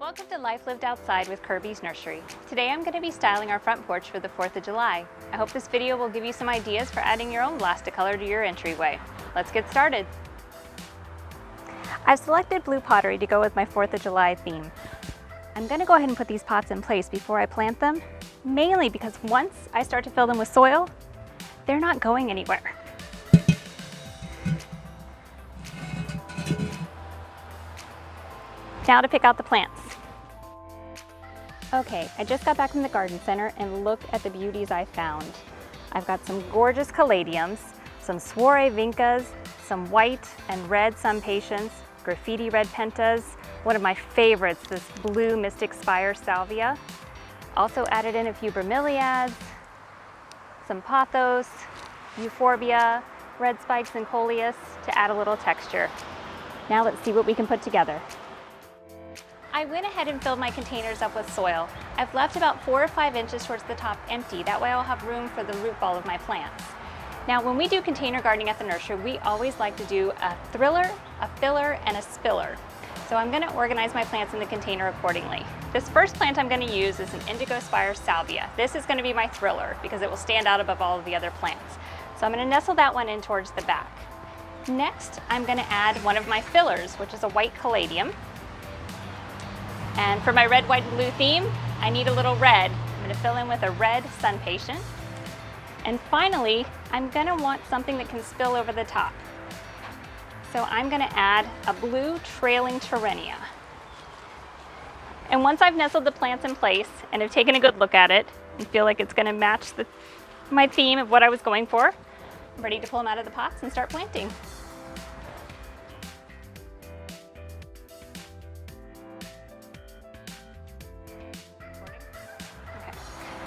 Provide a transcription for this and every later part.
Welcome to Life Lived Outside with Kirby's Nursery. Today I'm going to be styling our front porch for the 4th of July. I hope this video will give you some ideas for adding your own blast of color to your entryway. Let's get started. I've selected blue pottery to go with my 4th of July theme. I'm going to go ahead and put these pots in place before I plant them, mainly because once I start to fill them with soil, they're not going anywhere. Now to pick out the plants. Okay, I just got back from the garden center and look at the beauties I found. I've got some gorgeous caladiums, some soiree vincas, some white and red sun patience, graffiti red pentas, one of my favorites, this blue mystic spire salvia. Also added in a few bromeliads, some pothos, euphorbia, red spikes and coleus to add a little texture. Now let's see what we can put together. I went ahead and filled my containers up with soil. I've left about 4 or 5 inches towards the top empty, that way I'll have room for the root ball of my plants. Now when we do container gardening at the nursery, we always like to do a thriller, a filler, and a spiller. So I'm going to organize my plants in the container accordingly. This first plant I'm going to use is an indigo spire salvia. This is going to be my thriller because it will stand out above all of the other plants. So I'm going to nestle that one in towards the back. Next, I'm going to add one of my fillers, which is a white caladium. And for my red, white, and blue theme, I need a little red. I'm going to fill in with a red sun patient. And finally, I'm going to want something that can spill over the top. So I'm going to add a blue trailing terrenia. And once I've nestled the plants in place and have taken a good look at it and feel like it's going to match my theme of what I was going for, I'm ready to pull them out of the pots and start planting.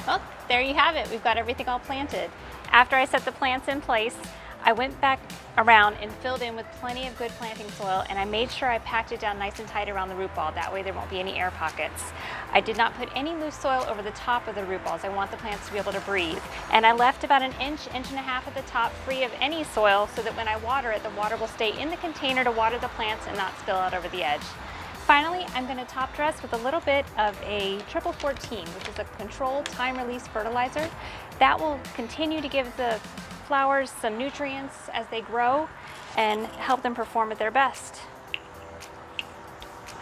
Well, there you have it. We've got everything all planted. After I set the plants in place, I went back around and filled in with plenty of good planting soil, and I made sure I packed it down nice and tight around the root ball. That way there won't be any air pockets. I did not put any loose soil over the top of the root balls. I want the plants to be able to breathe. And I left about an inch, inch and a half at the top free of any soil so that when I water it, the water will stay in the container to water the plants and not spill out over the edge. Finally, I'm going to top dress with a little bit of a triple 14, which is a controlled time-release fertilizer. That will continue to give the flowers some nutrients as they grow and help them perform at their best.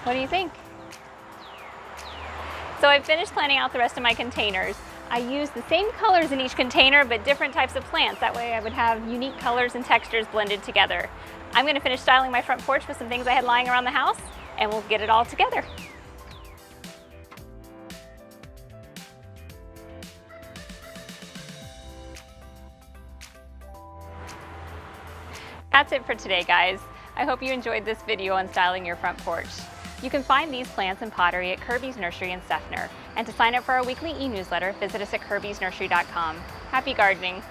What do you think? So I've finished planning out the rest of my containers. I used the same colors in each container, but different types of plants. That way I would have unique colors and textures blended together. I'm going to finish styling my front porch with some things I had lying around the house, and we'll get it all together. That's it for today, guys. I hope you enjoyed this video on styling your front porch. You can find these plants and pottery at Kirby's Nursery in Seffner. And to sign up for our weekly e-newsletter, visit us at kirbysnursery.com. Happy gardening!